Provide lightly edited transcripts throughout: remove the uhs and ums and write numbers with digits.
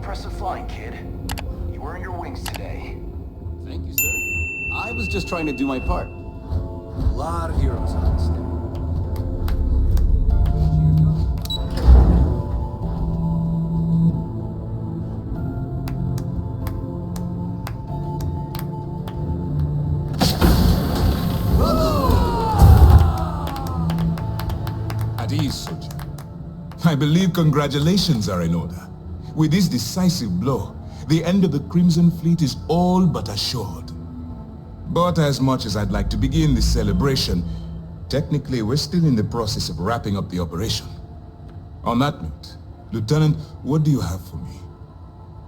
impressive flying, kid. You earned your wings today. Thank you, sir. I was just trying to do my part. A lot of heroes on this thing. At ease, soldier. I believe congratulations are in order. With this decisive blow, the end of the Crimson Fleet is all but assured. But as much as I'd like to begin this celebration, technically we're still in the process of wrapping up the operation. On that note, Lieutenant, what do you have for me?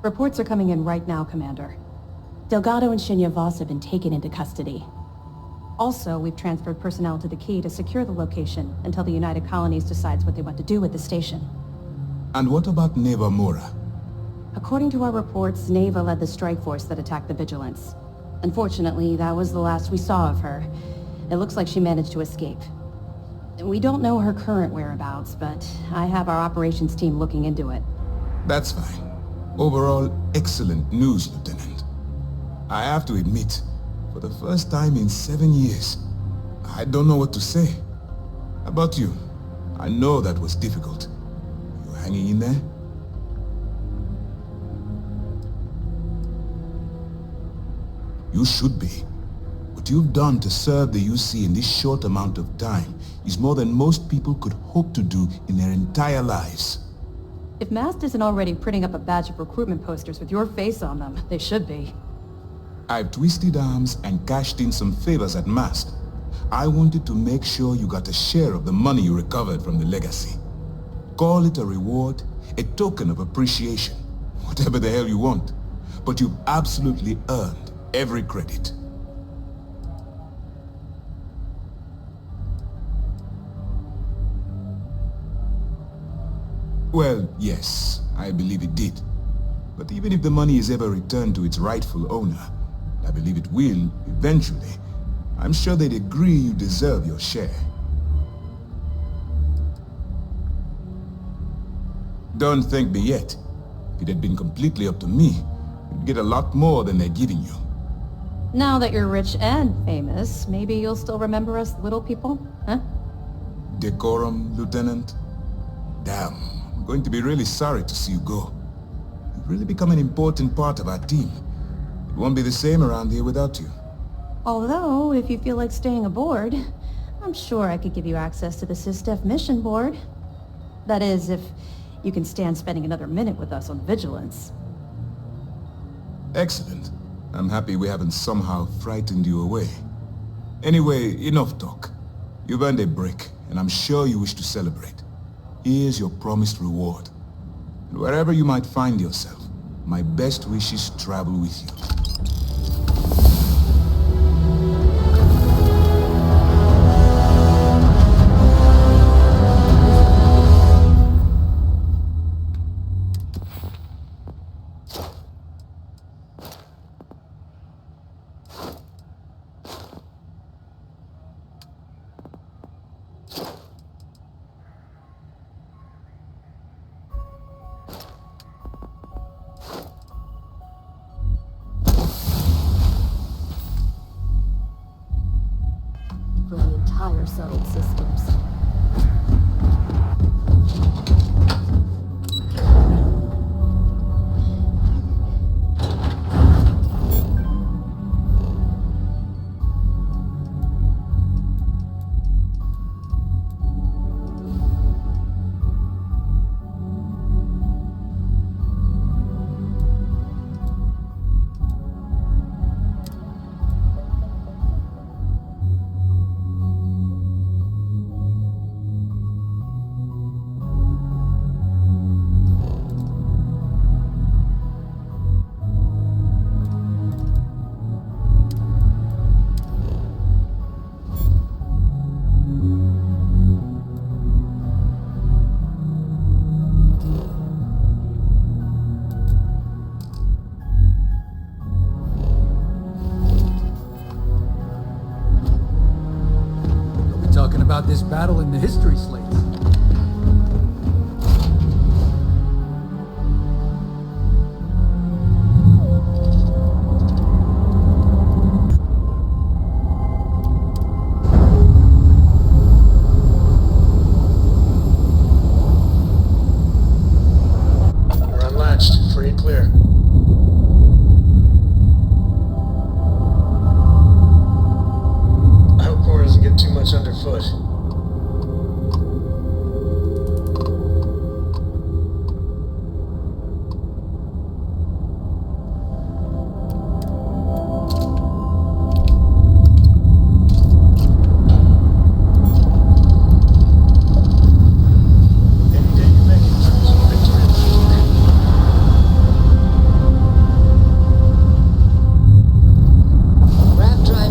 Reports are coming in right now, Commander. Delgado and Shinya Voss have been taken into custody. Also, we've transferred personnel to the Key to secure the location until the United Colonies decides what they want to do with the station. And what about Neva Mora? According to our reports, Neva led the strike force that attacked the Vigilance. Unfortunately, that was the last we saw of her. It looks like she managed to escape. We don't know her current whereabouts, but I have our operations team looking into it. That's fine. Overall, excellent news, Lieutenant. I have to admit, for the first time in 7 years, I don't know what to say. How about you? I know that was difficult. You hanging in there? You should be. What you've done to serve the UC in this short amount of time is more than most people could hope to do in their entire lives. If MAST isn't already printing up a batch of recruitment posters with your face on them, they should be. I've twisted arms and cashed in some favors at MAST. I wanted to make sure you got a share of the money you recovered from the legacy. Call it a reward, a token of appreciation, whatever the hell you want. But you've absolutely earned every credit. Well, yes, I believe it did. But even if the money is ever returned to its rightful owner, I believe it will, eventually, I'm sure they'd agree you deserve your share. Don't thank me yet. If it had been completely up to me, you'd get a lot more than they're giving you. Now that you're rich and famous, maybe you'll still remember us little people, huh? Decorum, Lieutenant? Damn, I'm going to be really sorry to see you go. You've really become an important part of our team. It won't be the same around here without you. Although, if you feel like staying aboard, I'm sure I could give you access to the SysDef mission board. That is, if you can stand spending another minute with us on Vigilance. Excellent. I'm happy we haven't somehow frightened you away. Anyway, enough talk. You've earned a break, and I'm sure you wish to celebrate. Here's your promised reward. And wherever you might find yourself, my best wishes travel with you. From the entire settled systems. About this battle in the history slates. clear. I hope Cora doesn't get too much underfoot.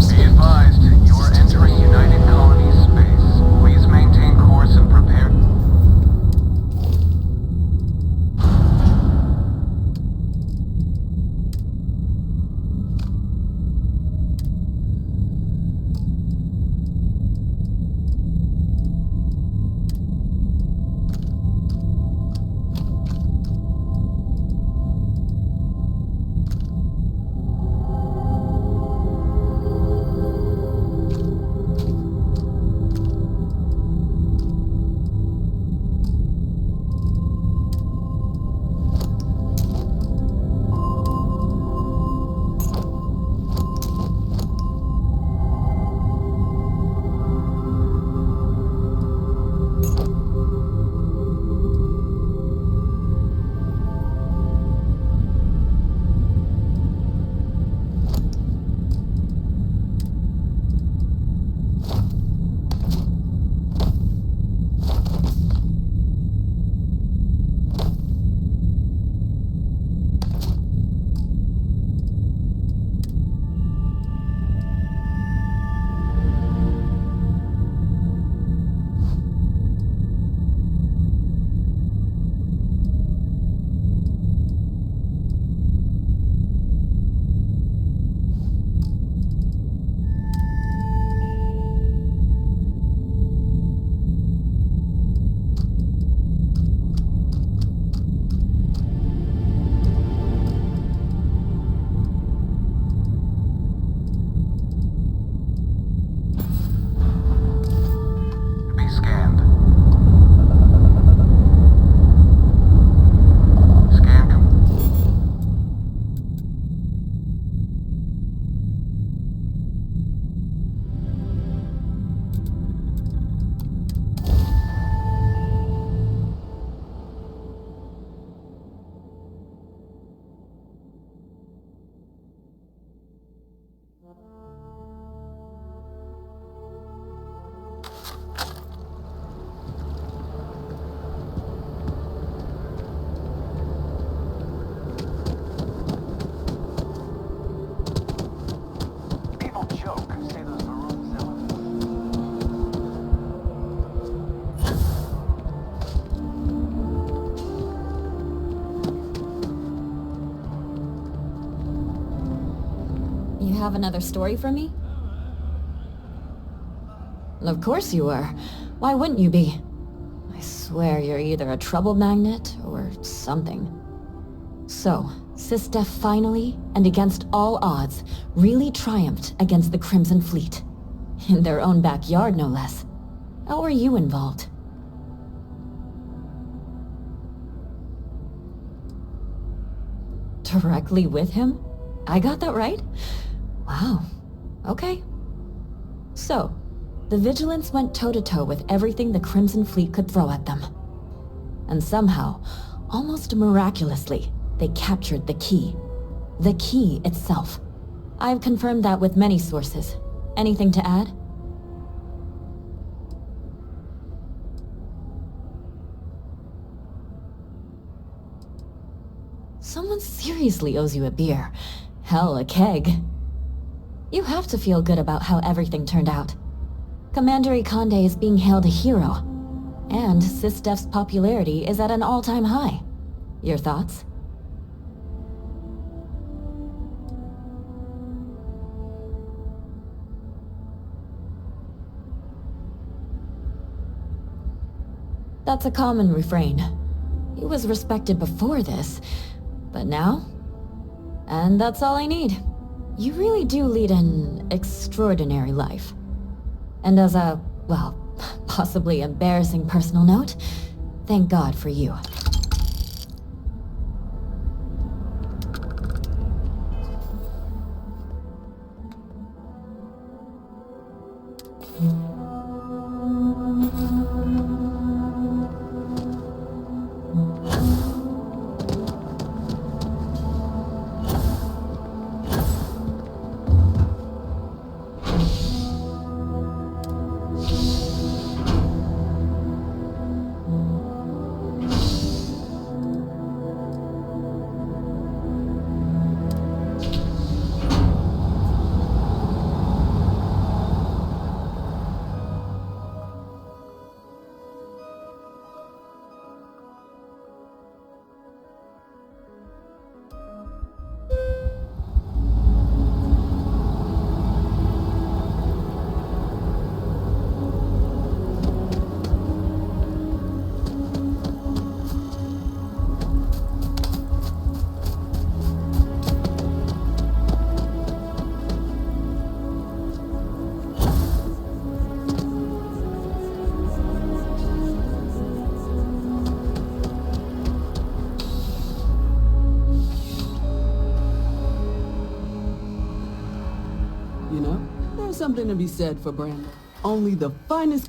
Be advised, you are entering United Colonies space. Please maintain course and prepare. Be scanned. Scan People joke, say those maroon zealots. You have another story for me? Of course you are. Why wouldn't you be? I swear you're either a trouble magnet or something. So, Sistef finally, and against all odds, really triumphed against the Crimson Fleet. In their own backyard, no less. How were you involved? Directly with him? I got that right? Wow. Okay. So, the Vigilance went toe-to-toe with everything the Crimson Fleet could throw at them. And somehow, almost miraculously, they captured the key. The key itself. I've confirmed that with many sources. Anything to add? Someone seriously owes you a beer. Hell, a keg. You have to feel good about how everything turned out. Commander Ikande is being hailed a hero. And Sistef's popularity is at an all-time high. Your thoughts? That's a common refrain. He was respected before this, but now? And that's all I need. You really do lead an extraordinary life. And as a, well, possibly embarrassing personal note, thank God for you. something to be said for Brandon. Only the finest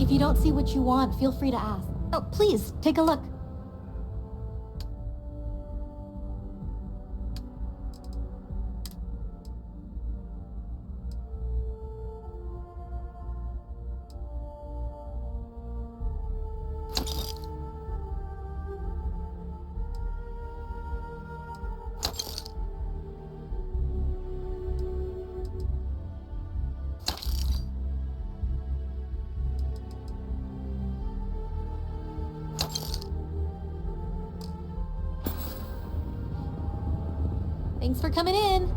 If you don't see what you want, feel free to ask. Oh, please, take a look. Thanks for coming in.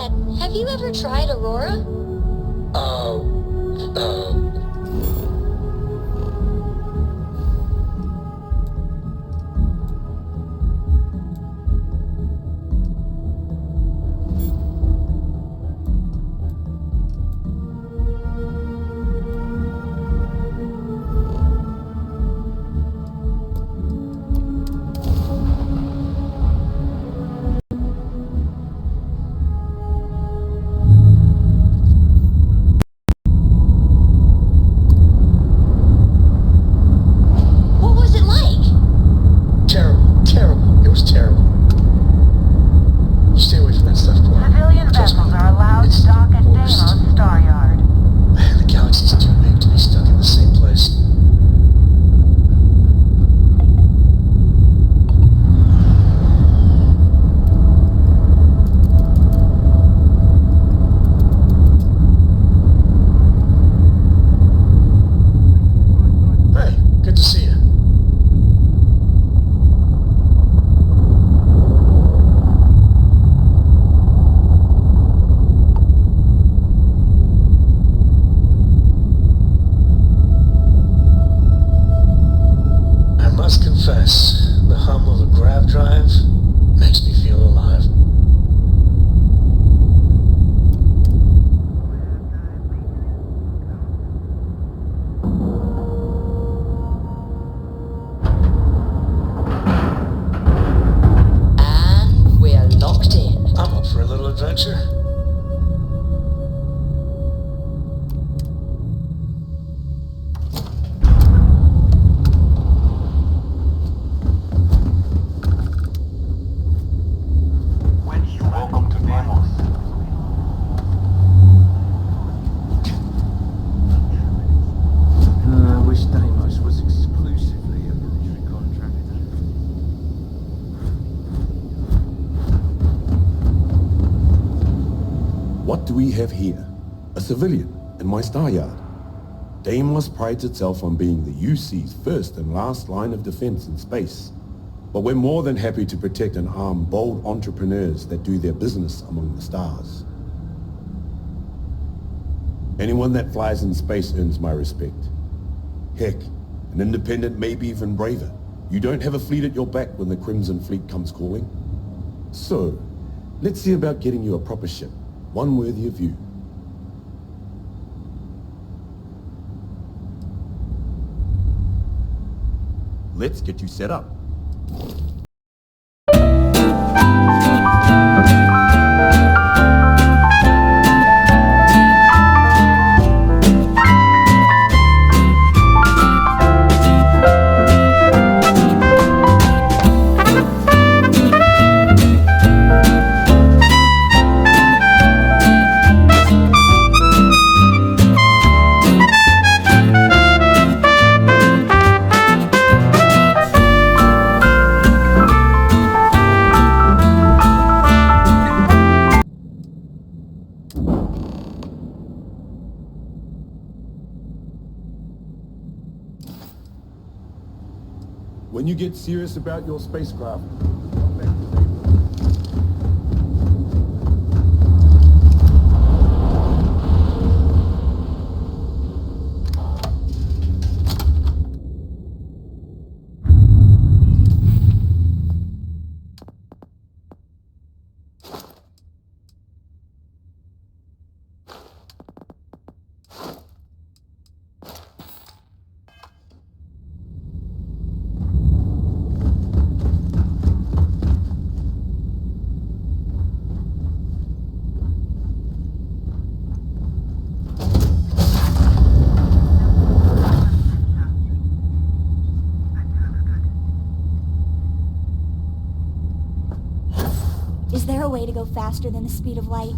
Dad, have you ever tried Aurora? What was it like? Terrible, terrible. It was terrible. You stay away from that stuff, Cora. Civilian Trust me. vessels are allowed It's to dock at the Deimos worst. Star Yard. Man, the galaxy's too big to be stuck in the same place. Hey, good to see you. I must confess, the hum of a grav drive makes me feel alive. And we're locked in. I'm up for a little adventure. Welcome to Deimos. I wish Deimos was exclusively a military contractor. What do we have here? A civilian in my star yard. Deimos prides itself on being the UC's first and last line of defense in space. But we're more than happy to protect and arm bold entrepreneurs that do their business among the stars. Anyone that flies in space earns my respect. Heck, an independent may be even braver. You don't have a fleet at your back when the Crimson Fleet comes calling. So, let's see about getting you a proper ship, one worthy of you. Let's get you set up. When you get serious about your spacecraft, come back to Deimos. Is there a way to go faster than the speed of light?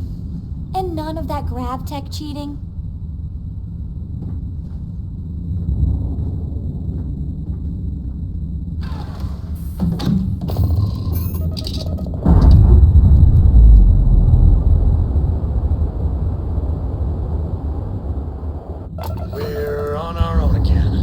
And none of that grav tech cheating? We're on our own again.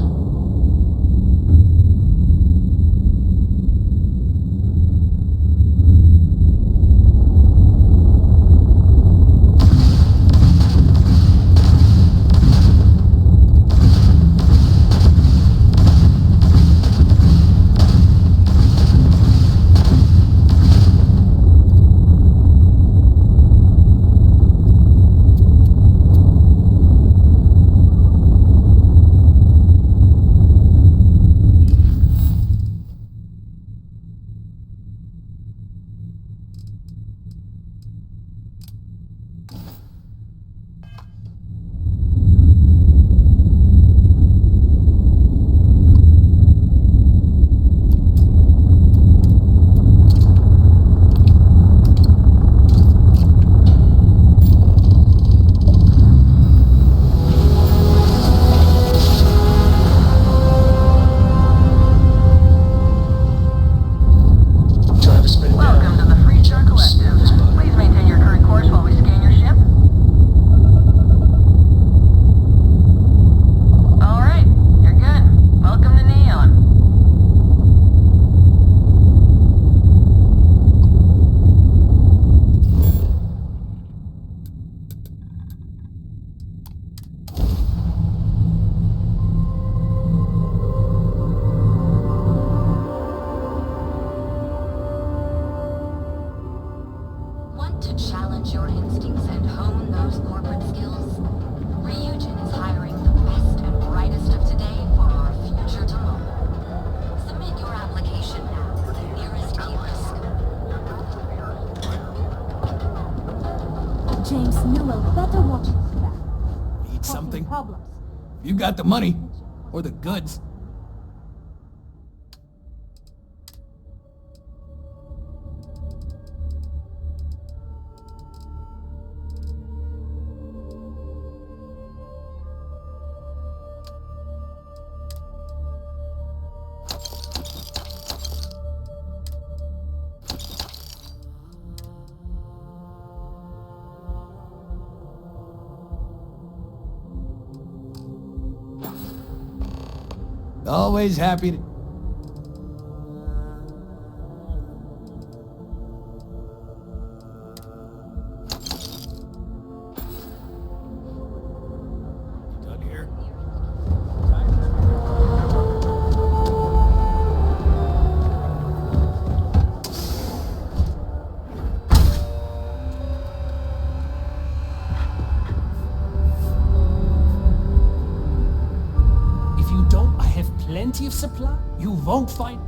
To challenge your instincts and hone those corporate skills, Ryujin is hiring the best and brightest of today for our future tomorrow. Submit your application now with the nearest kiosk. James Newell better watch his back. Need something? Problems. You got the money. Or the goods. Always happy to... Done here. If you don't, I have plenty of supply. You won't find...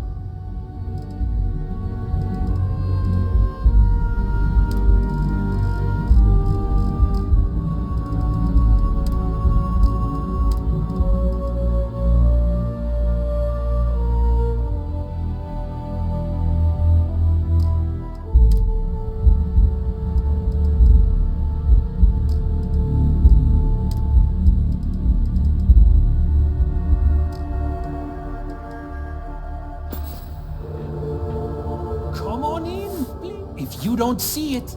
Come on in, please. If you don't see it...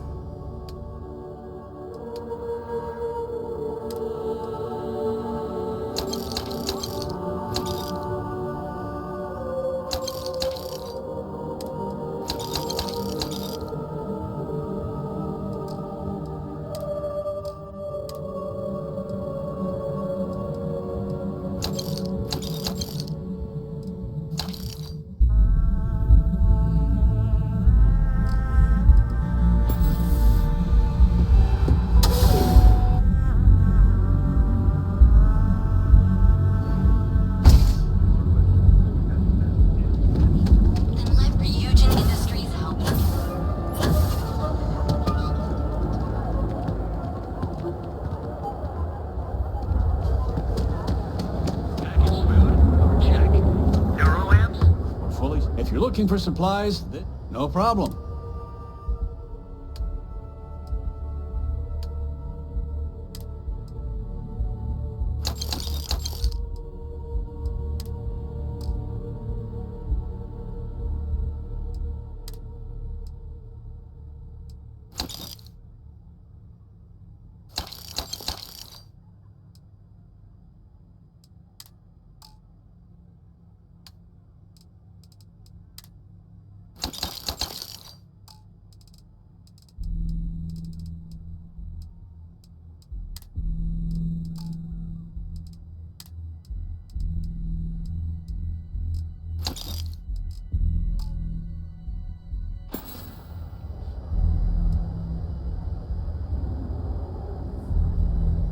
Then let Ryujin Industries help you. Package food? Check. Neurolamps? We're fully... If you're looking for supplies, no problem.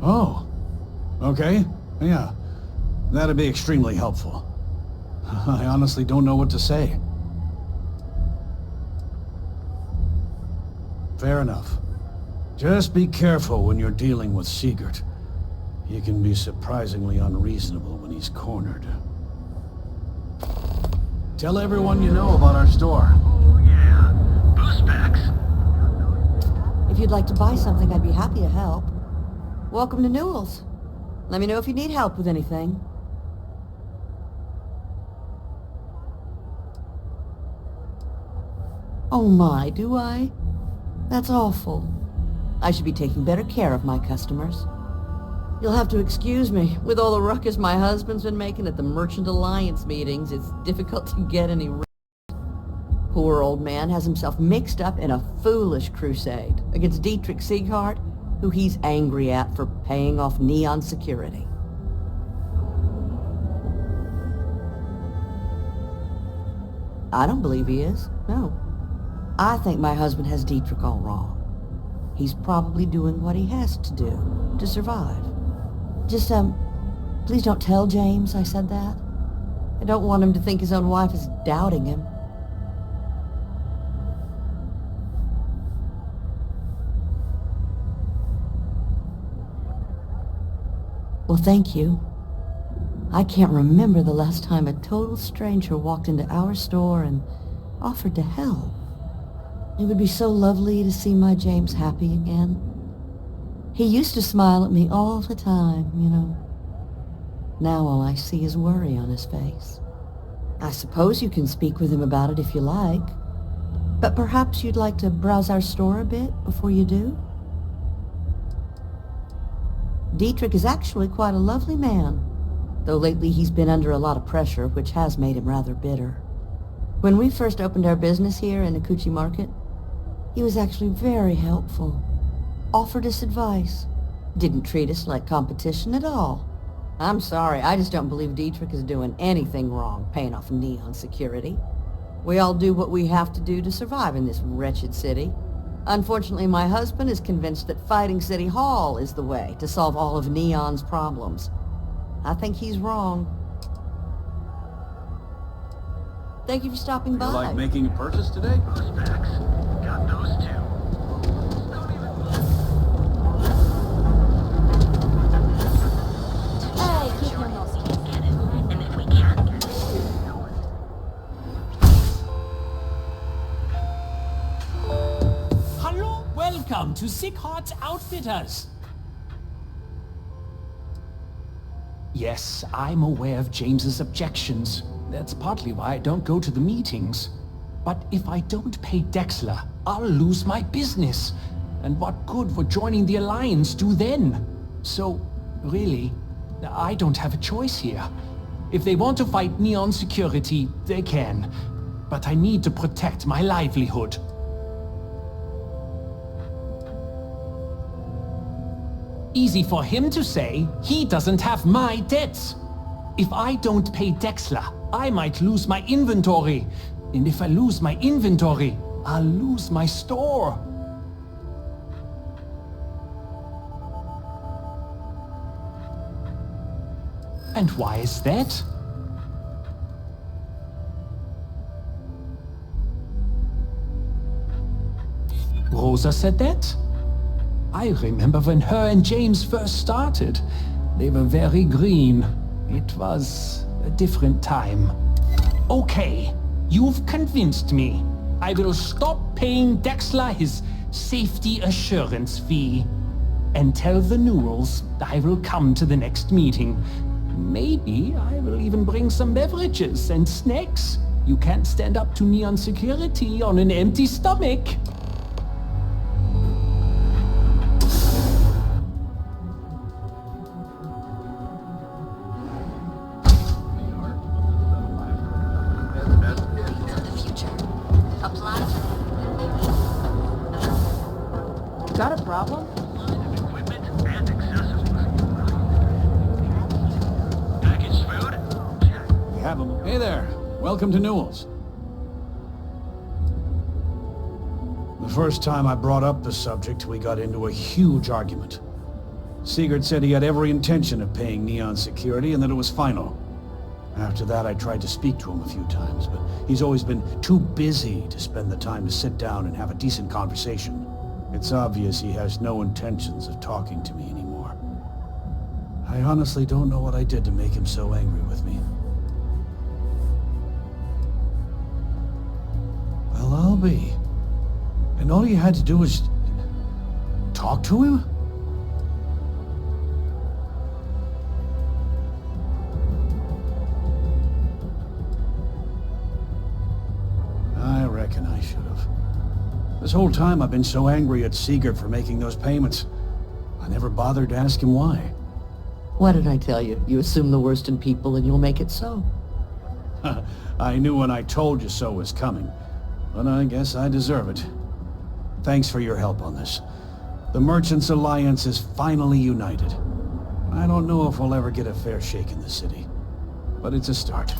Oh, okay. Yeah, that'd be extremely helpful. I honestly don't know what to say. Fair enough. Just be careful when you're dealing with Sigurd. He can be surprisingly unreasonable when he's cornered. Tell everyone you know about our store. Oh yeah. Boost packs. If you'd like to buy something, I'd be happy to help. Welcome to Newell's. Let me know if you need help with anything. Oh my, do I? That's awful. I should be taking better care of my customers. You'll have to excuse me. With all the ruckus my husband's been making at the Merchant Alliance meetings, it's difficult to get any rest. Poor old man has himself mixed up in a foolish crusade against Dietrich Sieghart, who he's angry at for paying off Neon security. I don't believe he is, no. I think my husband has Dietrich all wrong. He's probably doing what he has to do to survive. Just, please don't tell James I said that. I don't want him to think his own wife is doubting him. Well, thank you. I can't remember the last time a total stranger walked into our store and offered to help. It would be so lovely to see my James happy again. He used to smile at me all the time, you know. Now all I see is worry on his face. I suppose you can speak with him about it if you like. But perhaps you'd like to browse our store a bit before you do? Dietrich is actually quite a lovely man, though lately he's been under a lot of pressure, which has made him rather bitter. When we first opened our business here in Akuchi Market, he was actually very helpful. Offered us advice. Didn't treat us like competition at all. I'm sorry, I just don't believe Dietrich is doing anything wrong paying off Neon security. We all do what we have to do to survive in this wretched city. Unfortunately, my husband is convinced that fighting City Hall is the way to solve all of Neon's problems. I think he's wrong. Thank you for stopping by. You like making a purchase today? Those packs. Got those too. Keep your nose get it. And if we can't get it, Hello, welcome to Sick Hearts Outfitters. Yes, I'm aware of James's objections. That's partly why I don't go to the meetings. But if I don't pay Dexler, I'll lose my business. And what good would joining the Alliance do then? So, really, I don't have a choice here. If they want to fight Neon security, they can. But I need to protect my livelihood. Easy for him to say, he doesn't have my debts. If I don't pay Dexler, I might lose my inventory. And if I lose my inventory, I'll lose my store. And why is that? Rosa said that? I remember when her and James first started. They were very green. It was a different time. Okay, you've convinced me. I will stop paying Dexler his safety assurance fee. And tell the Newells I will come to the next meeting. Maybe I will even bring some beverages and snacks. You can't stand up to Neon security on an empty stomach. Got a problem? Equipment and accessories. Packaged food? Check. We have them. Hey there. Welcome to Newell's. The first time I brought up the subject, we got into a huge argument. Sigurd said he had every intention of paying Neon security and that it was final. After that, I tried to speak to him a few times, but he's always been too busy to spend the time to sit down and have a decent conversation. It's obvious he has no intentions of talking to me anymore. I honestly don't know what I did to make him so angry with me. Well, I'll be. And all you had to do was talk to him? I reckon I should have. This whole time I've been so angry at Sigurd for making those payments. I never bothered to ask him why. What did I tell you? You assume the worst in people and you'll make it so. I knew when I told you so was coming, but I guess I deserve it. Thanks for your help on this. The Merchants Alliance is finally united. I don't know if we'll ever get a fair shake in the city, but it's a start.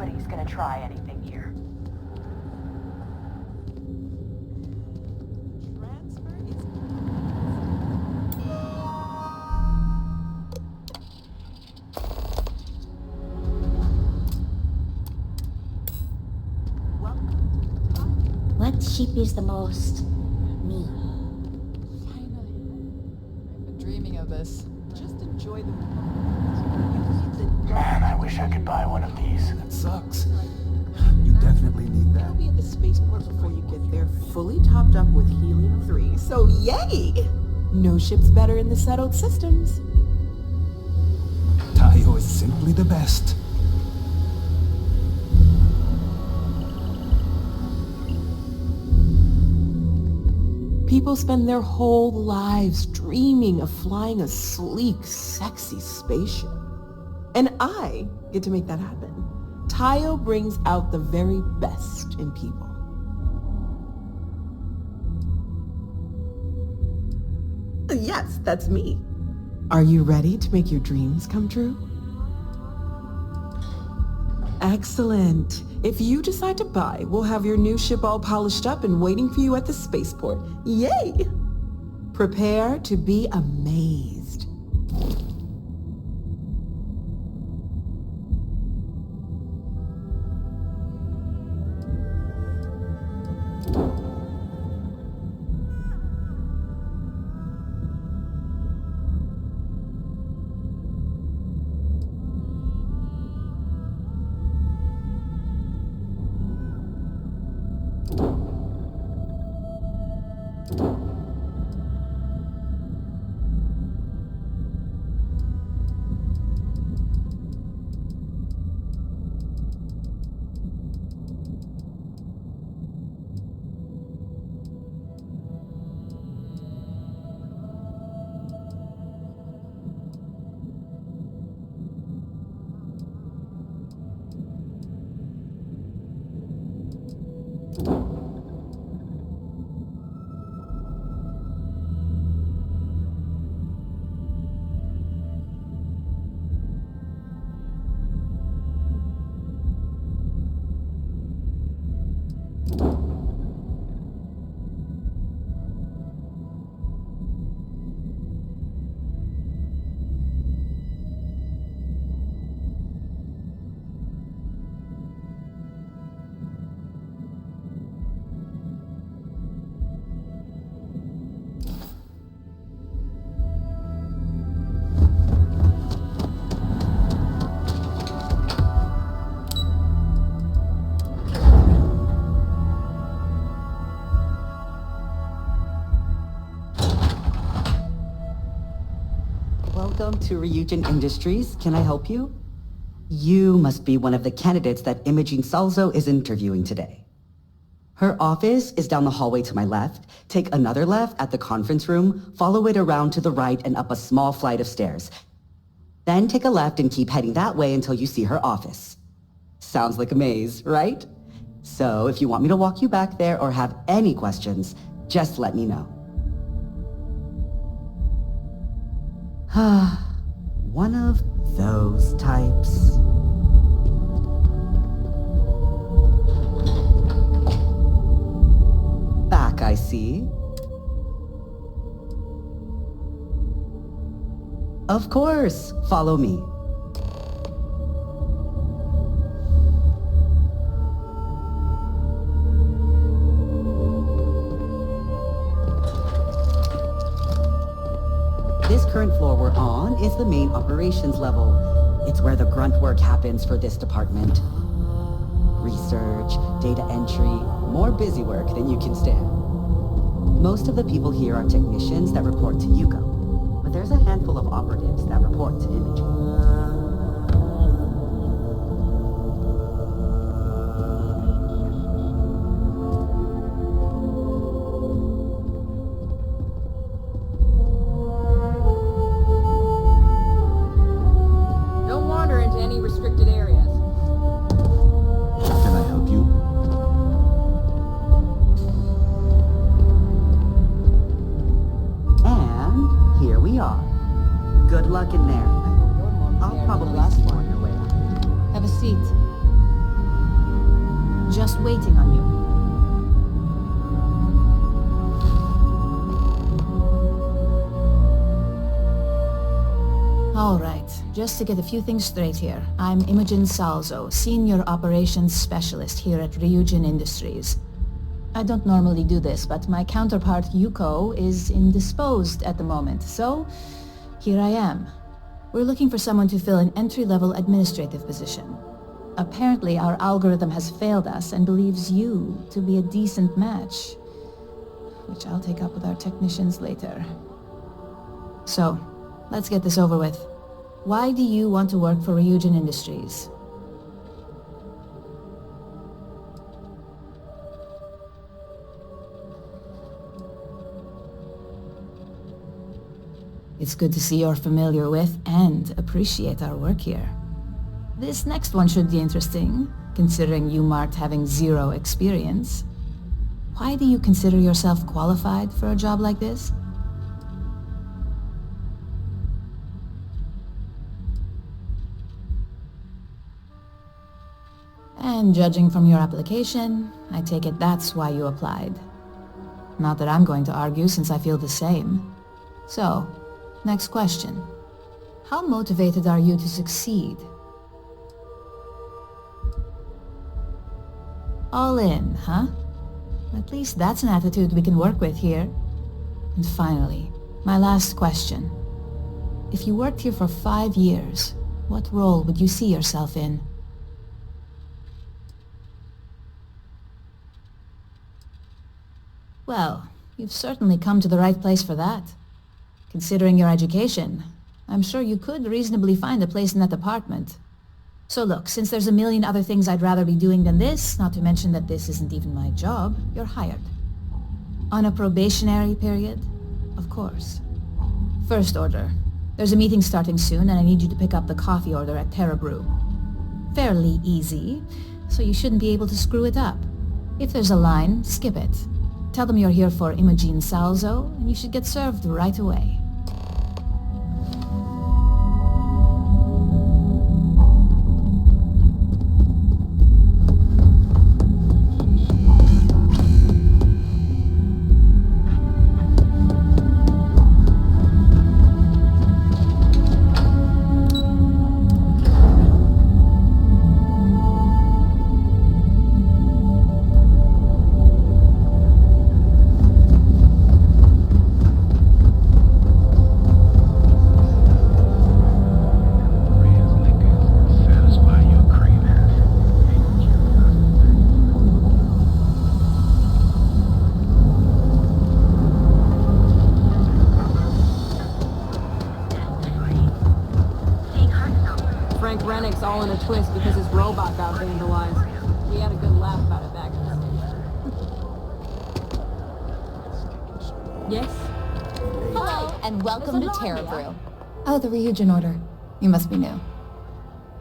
nobody's gonna try anything here. What ship is the most me? I've been dreaming of this. Just enjoy the Man, I wish I could buy one of these. That sucks. You definitely need that. I'll be at the spaceport before you get there, fully topped up with helium-3, so yay! No ship's better in the settled systems. Tayo is simply the best. People spend their whole lives dreaming of flying a sleek, sexy spaceship. And I get to make that happen. Tayo brings out the very best in people. Yes, that's me. Are you ready to make your dreams come true? Excellent. If you decide to buy, we'll have your new ship all polished up and waiting for you at the spaceport. Yay! Prepare to be amazed. Welcome to Ryujin Industries. Can I help you? You must be one of the candidates that Imogene Salzo is interviewing today. Her office is down the hallway to my left. Take another left at the conference room, follow it around to the right and up a small flight of stairs. Then take a left and keep heading that way until you see her office. Sounds like a maze, right? So if you want me to walk you back there or have any questions, just let me know. One of those types. Back, I see. Of course, follow me. This current floor we're on is the main operations level. It's where the grunt work happens for this department. Research, data entry, more busy work than you can stand. Most of the people here are technicians that report to Yuko, but there's a handful of operatives that report to Imogene. just waiting on you. Alright, just to get a few things straight here. I'm Imogen Salzo, Senior Operations Specialist here at Ryujin Industries. I don't normally do this, but my counterpart Yuko is indisposed at the moment, so here I am. We're looking for someone to fill an entry-level administrative position. Apparently our algorithm has failed us and believes you to be a decent match, which I'll take up with our technicians later. So, let's get this over with. Why do you want to work for Ryujin Industries? It's good to see you're familiar with and appreciate our work here. This next one should be interesting, considering you marked having 0 experience. Why do you consider yourself qualified for a job like this? And judging from your application, I take it that's why you applied. Not that I'm going to argue since I feel the same. So, next question. How motivated are you to succeed? All in, huh? At least that's an attitude we can work with here. And finally, my last question. If you worked here for 5 years, what role would you see yourself in? Well, you've certainly come to the right place for that. Considering your education, I'm sure you could reasonably find a place in that department. So look, since there's a million other things I'd rather be doing than this, not to mention that this isn't even my job, you're hired. On a probationary period? Of course. First order. There's a meeting starting soon and I need you to pick up the coffee order at Terra Brew. Fairly easy, so you shouldn't be able to screw it up. If there's a line, skip it. Tell them you're here for Imogen Salzo, and you should get served right away. All in a twist because his robot got vandalized. We had a good laugh about it back in the day. Yes? Hello, and welcome to Terra Brew. Oh, the Ryujin order. You must be new.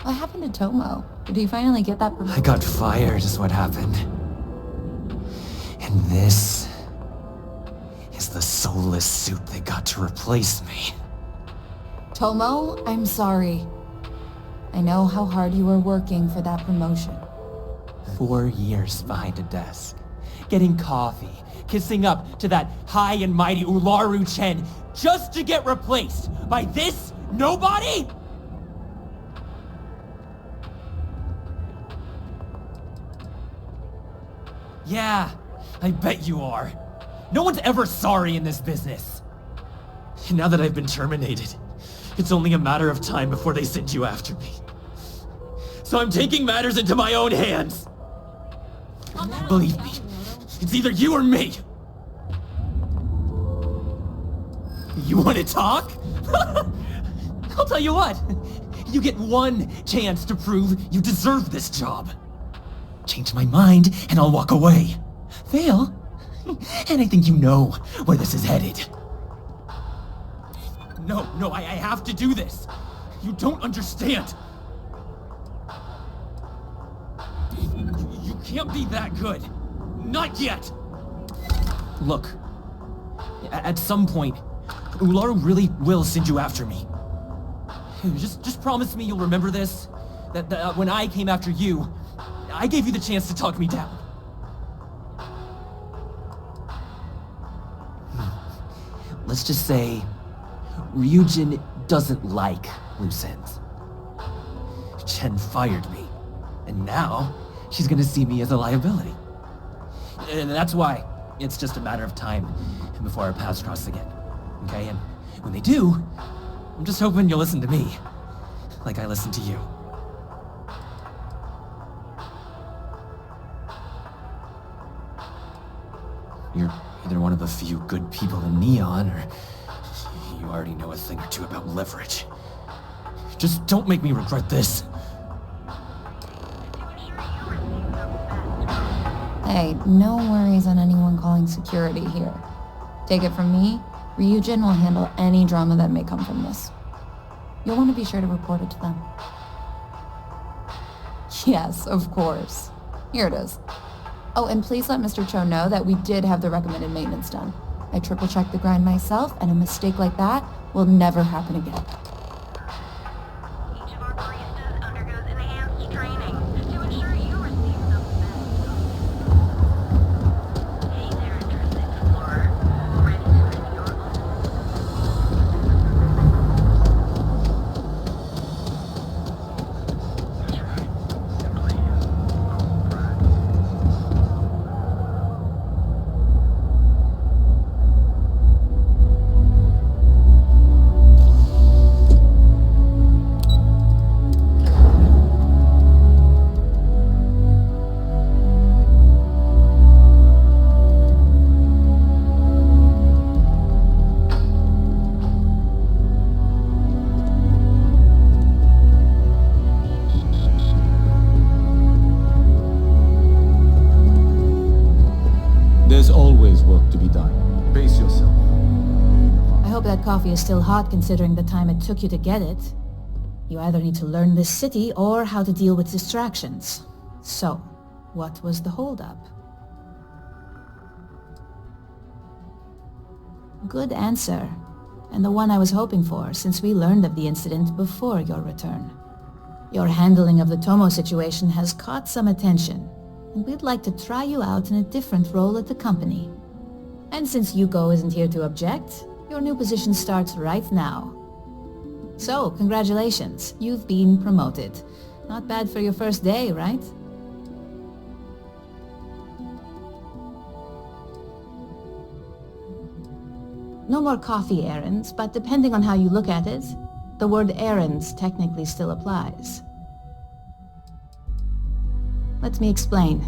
What happened to Tomo? Did he finally get that promotion? I got fired is what happened. And this is the soulless suit they got to replace me. Tomo, I'm sorry. I know how hard you were working for that promotion. 4 years behind a desk, getting coffee, kissing up to that high and mighty Ularu Chen, just to get replaced by this nobody? Yeah, I bet you are. No one's ever sorry in this business. And now that I've been terminated, it's only a matter of time before they send you after me. So I'm taking matters into my own hands. Believe me, it's either you or me. You want to talk? I'll tell you what. You get one chance to prove you deserve this job. Change my mind and I'll walk away. Fail? And I think you know where this is headed. No, I have to do this. You don't understand. You can't be that good. Not yet. Look, at some point, Ularu really will send you after me. Just promise me you'll remember this. That when I came after you, I gave you the chance to talk me down. Let's just say Ryujin doesn't like loose ends. Chen fired me, and now she's gonna see me as a liability. And that's why it's just a matter of time before our paths cross again. Okay? And when they do, I'm just hoping you'll listen to me, like I listened to you. You're either one of the few good people in Neon, or you already know a thing or two about leverage. Just don't make me regret this. Hey, no worries on anyone calling security here. Take it from me, Ryujin will handle any drama that may come from this. You'll want to be sure to report it to them. Yes, of course. Here it is. Oh, and please let Mr. Cho know that we did have the recommended maintenance done. I triple-checked the grind myself, and a mistake like that will never happen again. Each of our baristas undergoes enhanced training to ensure you receive the best. Hey there, interested explorer. Ready to make your There's always work to be done. Pace yourself. I hope that coffee is still hot considering the time it took you to get it. You either need to learn this city or how to deal with distractions. So, what was the holdup? Good answer, and the one I was hoping for since we learned of the incident before your return. Your handling of the Tomo situation has caught some attention, and we'd like to try you out in a different role at the company. And since Yuko isn't here to object, your new position starts right now. So, congratulations, you've been promoted. Not bad for your first day, right? No more coffee errands, but depending on how you look at it, the word errands technically still applies. Let me explain.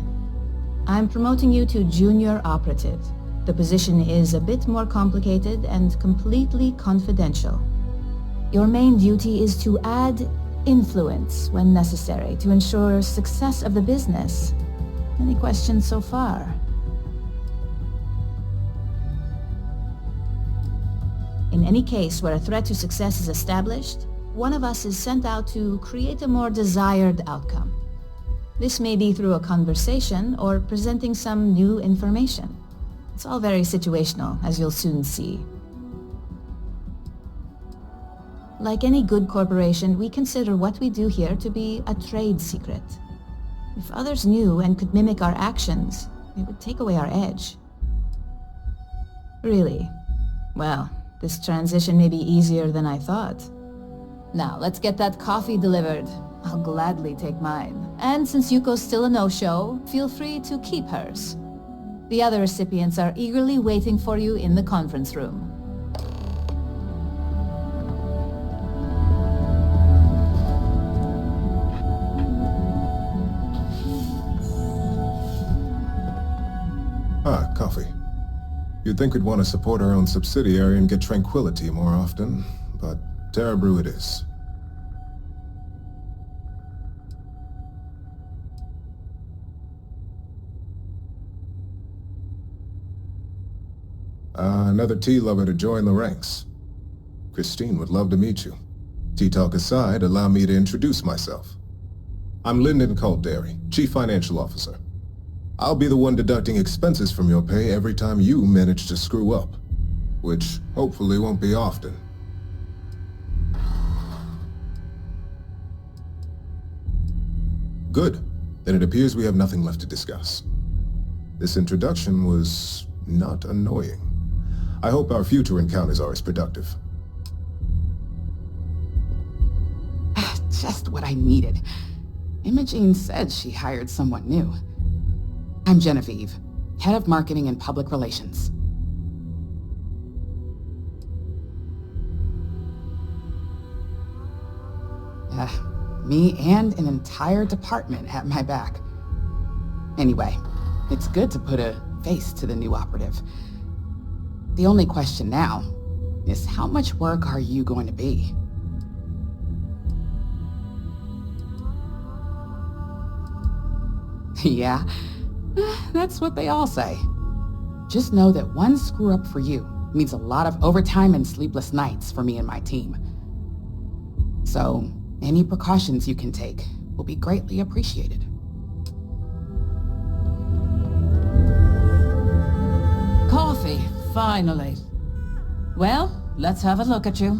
I'm promoting you to junior operative. The position is a bit more complicated and completely confidential. Your main duty is to add influence when necessary to ensure success of the business. Any questions so far? In any case where a threat to success is established, one of us is sent out to create a more desired outcome. This may be through a conversation or presenting some new information. It's all very situational, as you'll soon see. Like any good corporation, we consider what we do here to be a trade secret. If others knew and could mimic our actions, it would take away our edge. Really? Well, this transition may be easier than I thought. Now, let's get that coffee delivered. I'll gladly take mine. And since Yuko's still a no-show, feel free to keep hers. The other recipients are eagerly waiting for you in the conference room. Ah, coffee. You'd think we'd want to support our own subsidiary and get tranquility more often, but Terra Brew it is. Another tea lover to join the ranks. Christine would love to meet you. Tea talk aside, allow me to introduce myself. I'm Lyndon Calderi, Chief Financial Officer. I'll be the one deducting expenses from your pay every time you manage to screw up, which hopefully won't be often. Good. Then it appears we have nothing left to discuss. This introduction was not annoying. I hope our future encounters are as productive. Just what I needed. Imogene said she hired someone new. I'm Genevieve, head of marketing and public relations. Me and an entire department have my back. Anyway, it's good to put a face to the new operative. The only question now is how much work are you going to be? Yeah, that's what they all say. Just know that one screw up for you means a lot of overtime and sleepless nights for me and my team. So, any precautions you can take will be greatly appreciated. Coffee, finally. Well, let's have a look at you.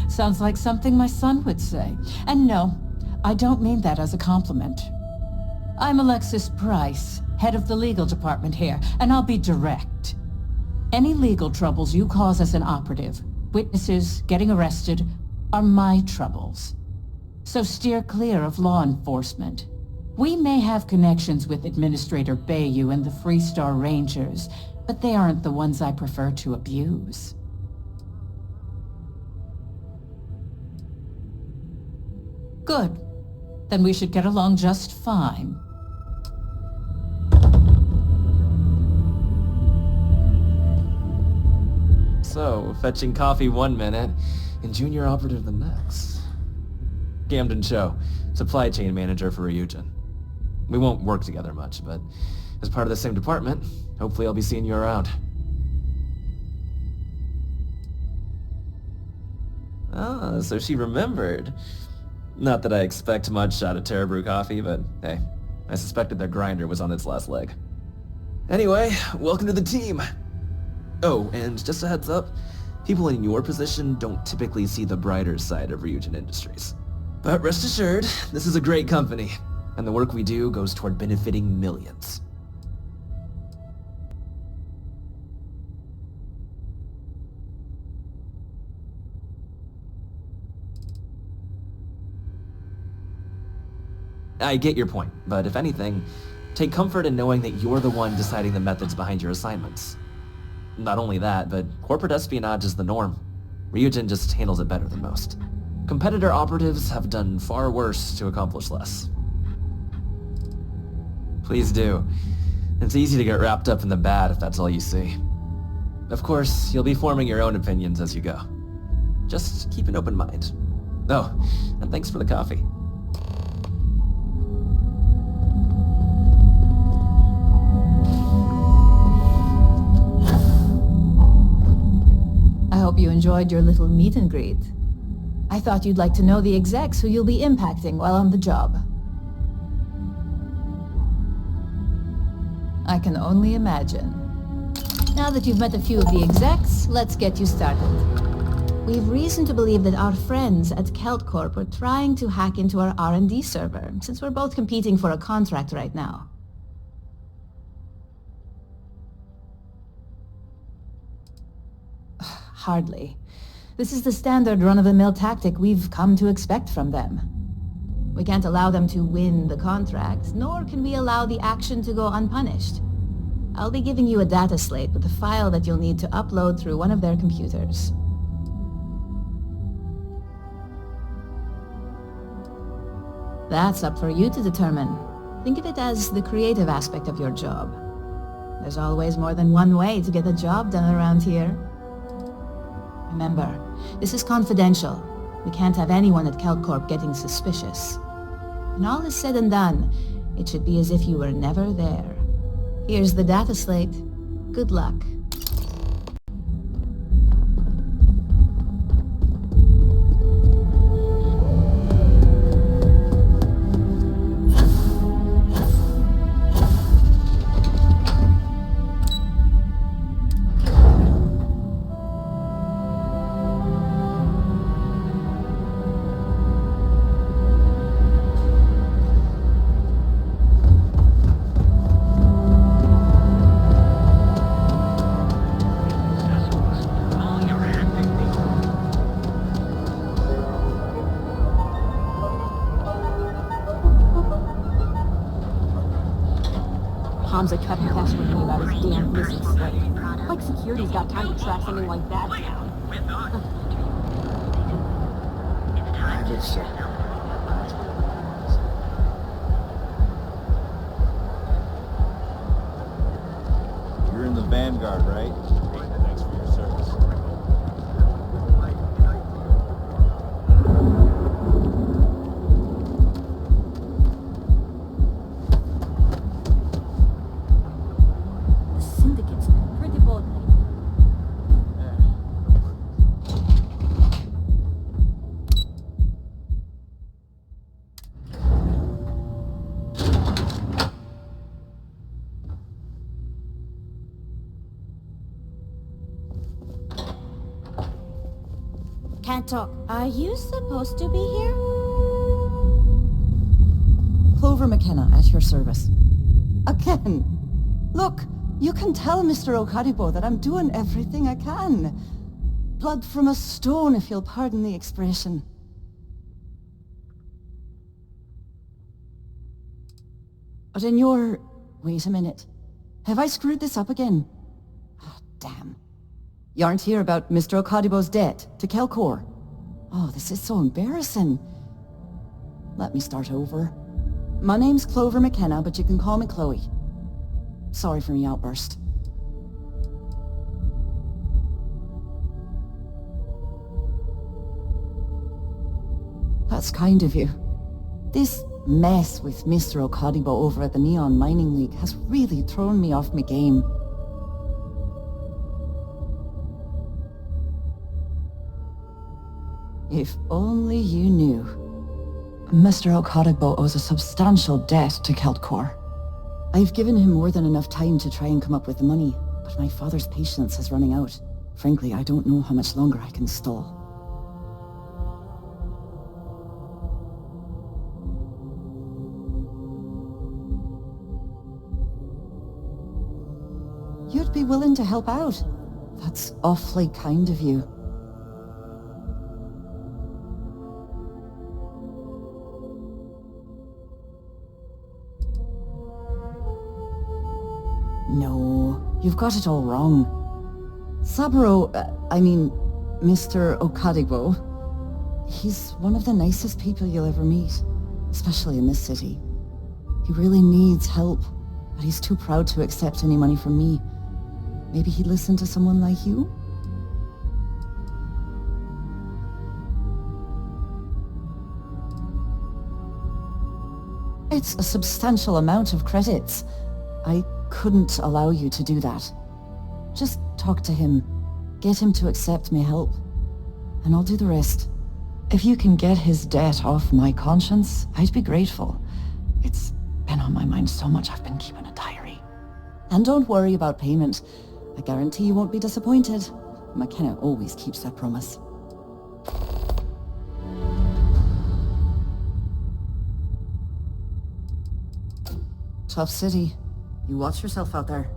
Sounds like something my son would say. And no, I don't mean that as a compliment. I'm Alexis Price, head of the legal department here, and I'll be direct. Any legal troubles you cause as an operative, witnesses, getting arrested, are my troubles. So steer clear of law enforcement. We may have connections with Administrator Bayou and the Freestar Rangers, but they aren't the ones I prefer to abuse. Good. Then we should get along just fine. So, fetching coffee 1 minute, and junior operative the next. Camden Cho, supply chain manager for Ryujin. We won't work together much, but as part of the same department, hopefully I'll be seeing you around. Ah, so she remembered. Not that I expect much out of Terra Brew Coffee, but hey, I suspected their grinder was on its last leg. Anyway, welcome to the team! Oh, and just a heads up, people in your position don't typically see the brighter side of Ryujin Industries. But rest assured, this is a great company, and the work we do goes toward benefiting millions. I get your point, but if anything, take comfort in knowing that you're the one deciding the methods behind your assignments. Not only that, but corporate espionage is the norm. Ryujin just handles it better than most. Competitor operatives have done far worse to accomplish less. Please do. It's easy to get wrapped up in the bad if that's all you see. Of course, you'll be forming your own opinions as you go. Just keep an open mind. Oh, and thanks for the coffee. I hope you enjoyed your little meet and greet. I thought you'd like to know the execs who you'll be impacting while on the job. I can only imagine. Now that you've met a few of the execs, let's get you started. We've reason to believe that our friends at KeltCorp are trying to hack into our R&D server, since we're both competing for a contract right now. Hardly. This is the standard run-of-the-mill tactic we've come to expect from them. We can't allow them to win the contract, nor can we allow the action to go unpunished. I'll be giving you a data slate with a file that you'll need to upload through one of their computers. That's up for you to determine. Think of it as the creative aspect of your job. There's always more than one way to get the job done around here. Remember, this is confidential. We can't have anyone at KeltCorp getting suspicious. When all is said and done, it should be as if you were never there. Here's the data slate. Good luck. damn missing slave. Like security's got time to track something like that down. I guess so. You're in the Vanguard, right? Thanks for your service. The syndicate's been pretty bold lately. Can't talk. Are you supposed to be here? Clover McKenna, at your service. Again! Look, you can tell Mr. Okaribo that I'm doing everything I can. Blood from a stone, if you'll pardon the expression. But in your... Wait a minute. Have I screwed this up again? Oh, damn. You aren't here about Mr. Okadibo's debt to Kelkor. Oh, this is so embarrassing. Let me start over. My name's Clover McKenna, but you can call me Chloe. Sorry for my outburst. That's kind of you. This mess with Mr. Okadibo over at the Neon Mining League has really thrown me off my game. If only you knew. Mr. Okadibo owes a substantial debt to Keltkor. I've given him more than enough time to try and come up with the money, but my father's patience is running out. Frankly, I don't know how much longer I can stall. You'd be willing to help out. That's awfully kind of you. No, you've got it all wrong. Mr. Okadibo, he's one of the nicest people you'll ever meet, especially in this city. He really needs help, but he's too proud to accept any money from me. Maybe he'd listen to someone like you? It's a substantial amount of credits. I couldn't allow you to do that. Just talk to him. Get him to accept my help. And I'll do the rest. If you can get his debt off my conscience, I'd be grateful. It's been on my mind so much I've been keeping a diary. And don't worry about payment. I guarantee you won't be disappointed. McKenna always keeps that promise. Tough city. You watch yourself out there.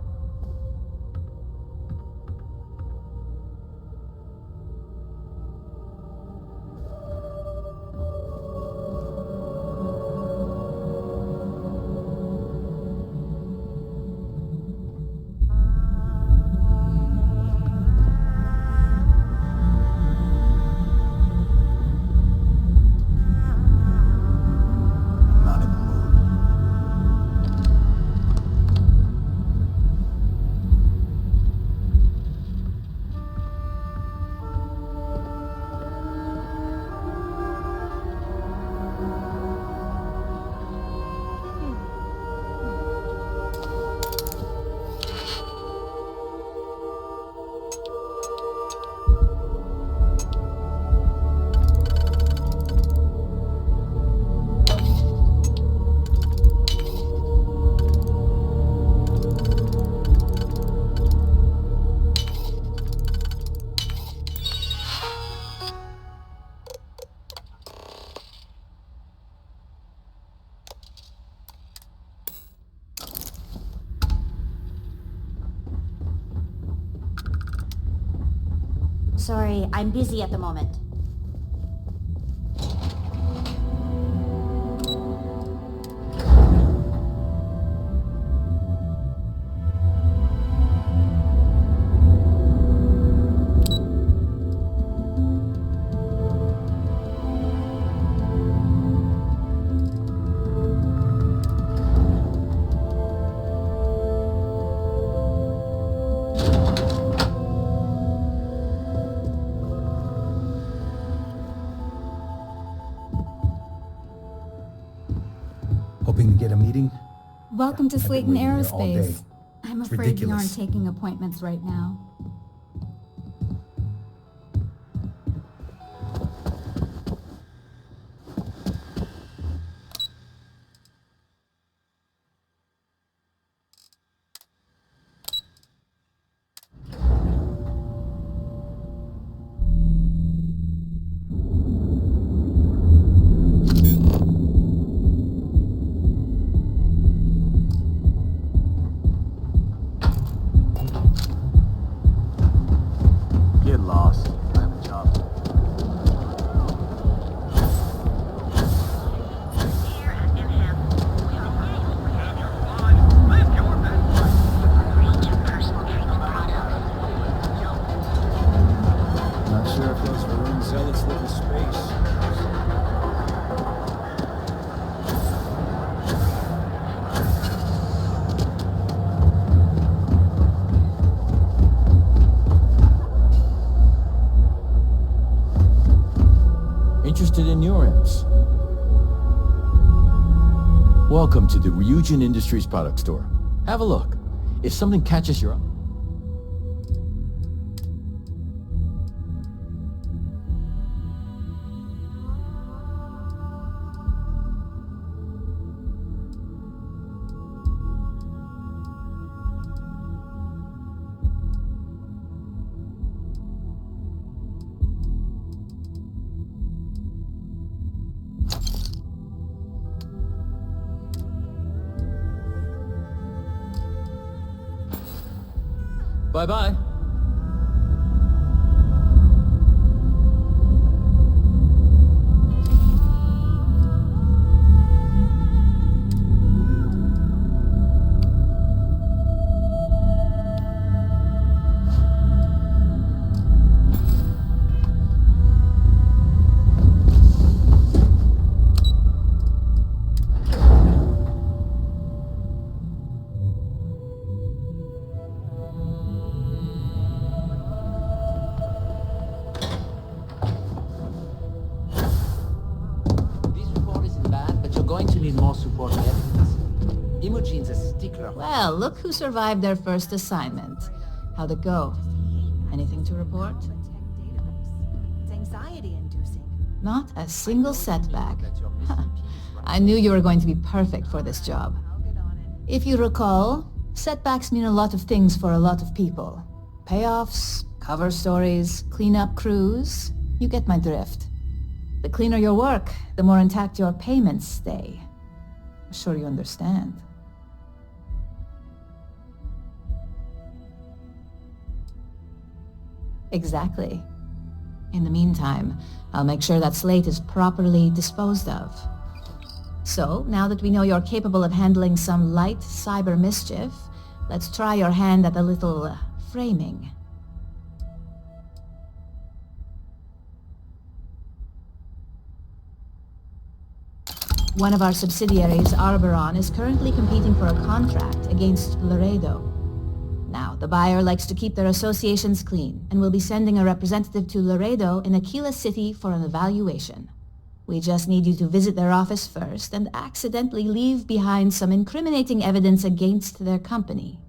Sorry, I'm busy at the moment. meeting? Welcome to I've been Slayton waiting here all day. Aerospace. I'm It's afraid you aren't ridiculous. taking appointments right now. Get lost. I have a job. Not sure if those Varun zealots live in space. Interested in your imps? Welcome to the Ryujin Industries product store. Have a look. If something catches your eye... Bye-bye. This report isn't bad, but you're going to need more supporting evidence. Imogene's a stickler. Well, look who survived their first assignment. How'd it go? Anything to report? It's anxiety-inducing. Not a single setback. Huh. I knew you were going to be perfect for this job. If you recall, setbacks mean a lot of things for a lot of people. Payoffs, cover stories, cleanup crews. You get my drift. The cleaner your work, the more intact your payments stay. I'm sure you understand. Exactly. In the meantime, I'll make sure that slate is properly disposed of. So, now that we know you're capable of handling some light cyber mischief, let's try your hand at a little framing. One of our subsidiaries, Arboron, is currently competing for a contract against Laredo. Now, the buyer likes to keep their associations clean, and will be sending a representative to Laredo in Aquila City for an evaluation. We just need you to visit their office first and accidentally leave behind some incriminating evidence against their company.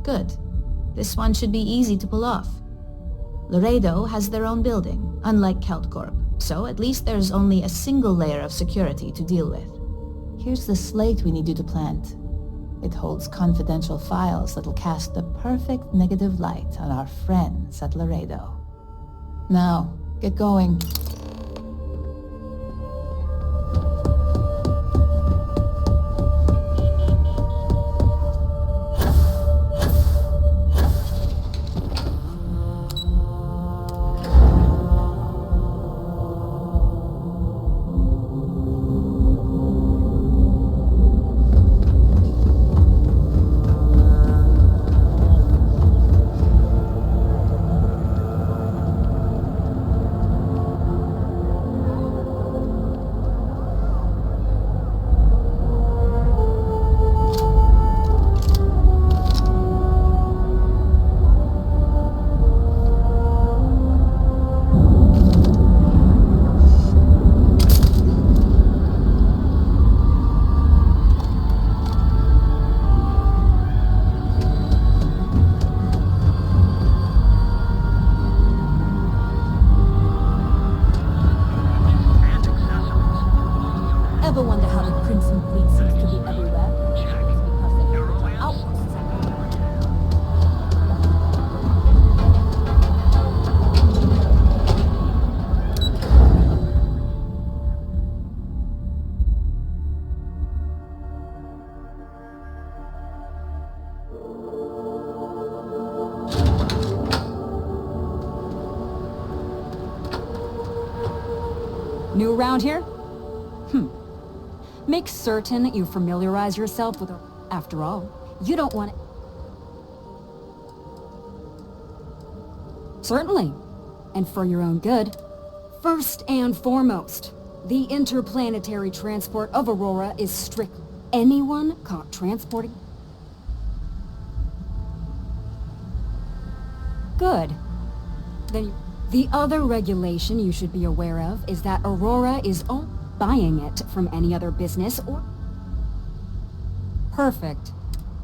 Good. This one should be easy to pull off. Laredo has their own building, unlike KeltCorp, so at least there's only a single layer of security to deal with. Here's the slate we need you to plant. It holds confidential files that'll cast the perfect negative light on our friends at Laredo. Now, get going. ever wonder how the Crimson Fleet seems to be everywhere? It's because they have little outposts everywhere. New around here? Make certain that you familiarize yourself with her. After all, you don't want it. Certainly. And for your own good. First and foremost, the interplanetary transport of Aurora is strict. Anyone caught transporting... Good. Then the other regulation you should be aware of is that Aurora is only buying it from any other business or... Perfect.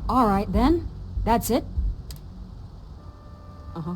All right then. That's it. Uh-huh.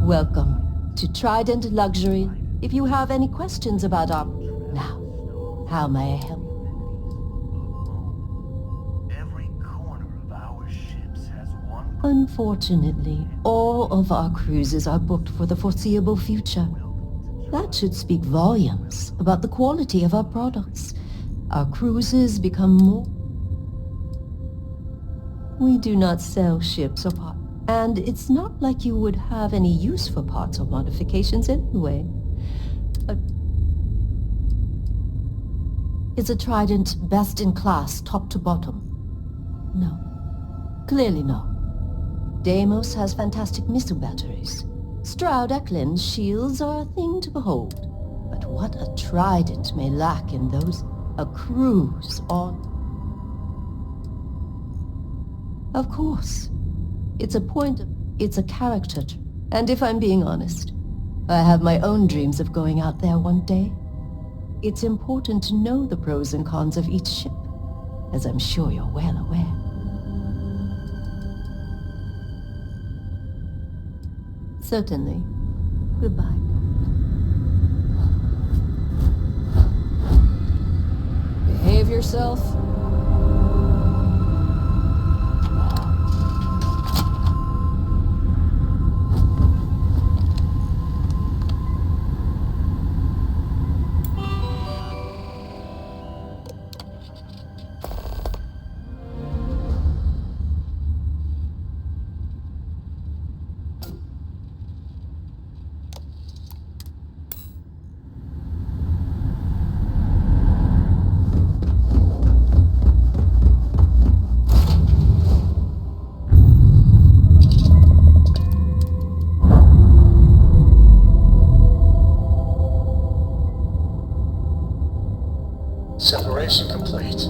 Welcome to Trident Luxury. If you have any questions about our... Now, how may I help? Unfortunately, all of our cruises are booked for the foreseeable future. That should speak volumes about the quality of our products. Our cruises become more... We do not sell ships or parts. And it's not like you would have any use for parts or modifications anyway. Is a Trident best in class, top to bottom? No. Clearly no. Deimos has fantastic missile batteries. Stroud Eklund's shields are a thing to behold. But what a Trident may lack in those... A cruise on... Of course. It's a character. And if I'm being honest, I have my own dreams of going out there one day. It's important to know the pros and cons of each ship, as I'm sure you're well aware. Certainly. Goodbye. Behave yourself. Separation complete.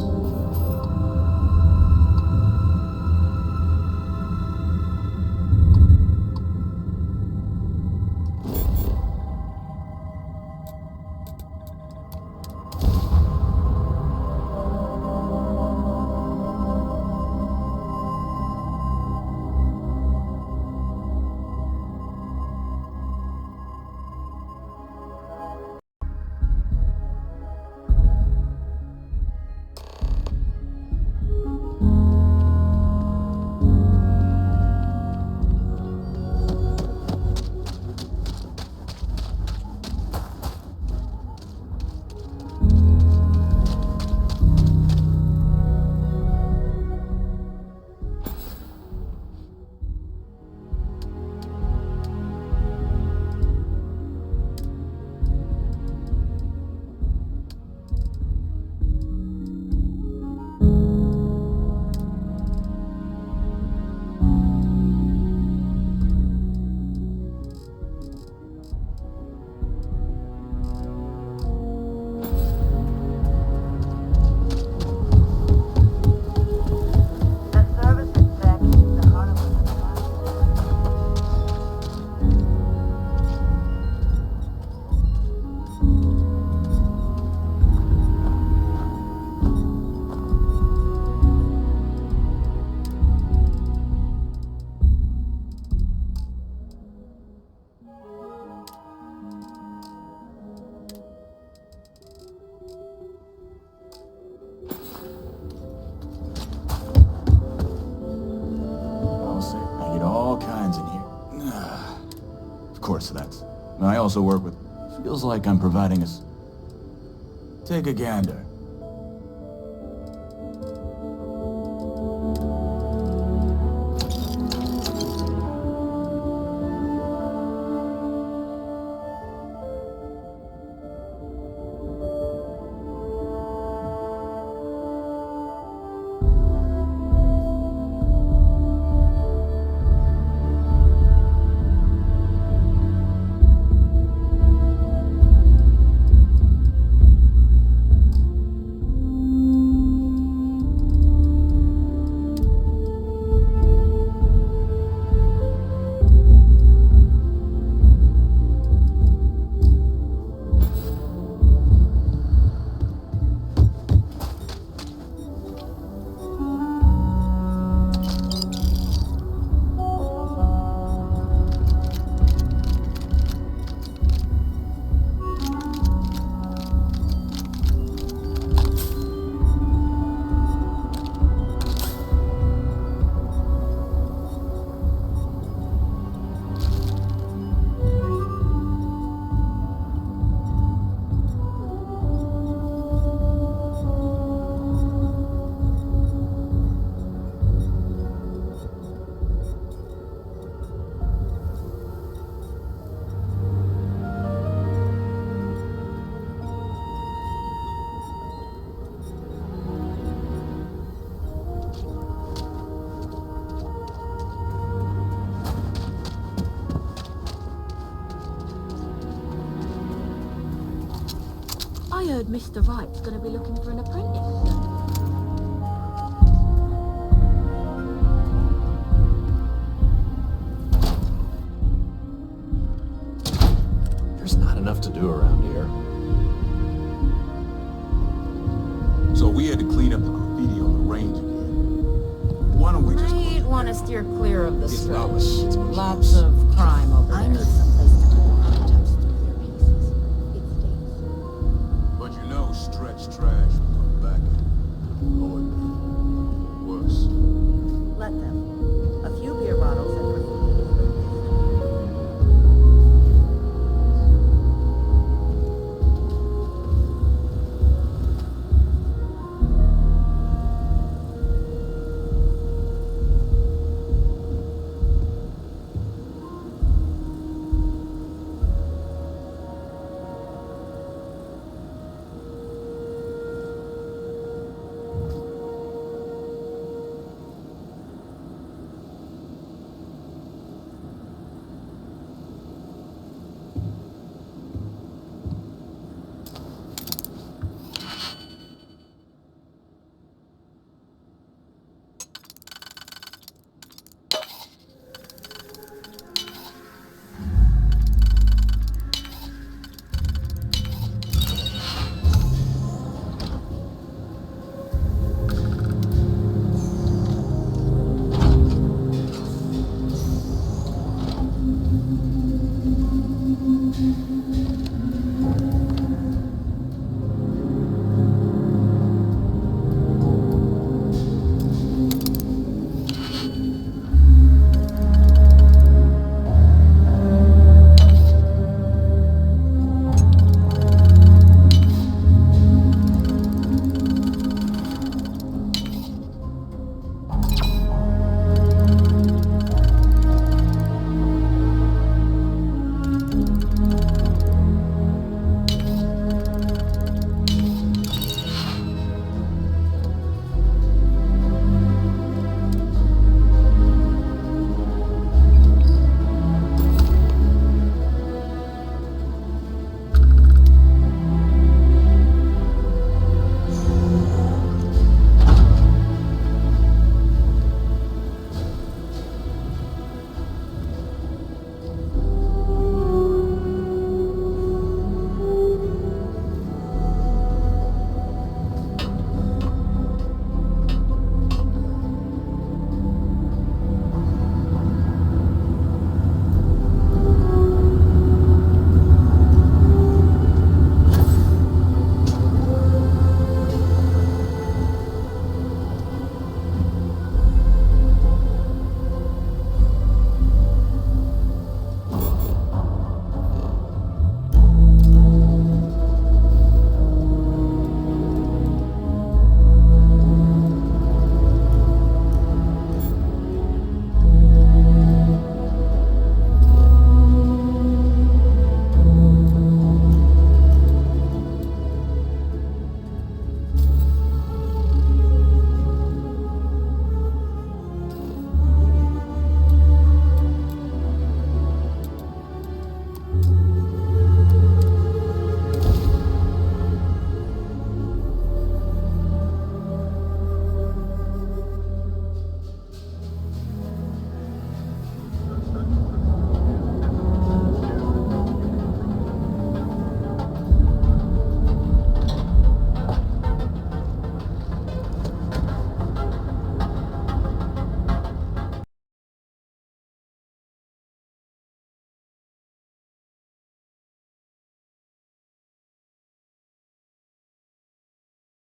I also work with... Feels like I'm providing us. Take a gander. I heard Mr. Wright's gonna be looking for an apprentice. want to steer clear of the It's Stretch. lawless. Lots of crime over I there. need someplace to put the contents through their pieces. It's dangerous. But you know Stretch trash.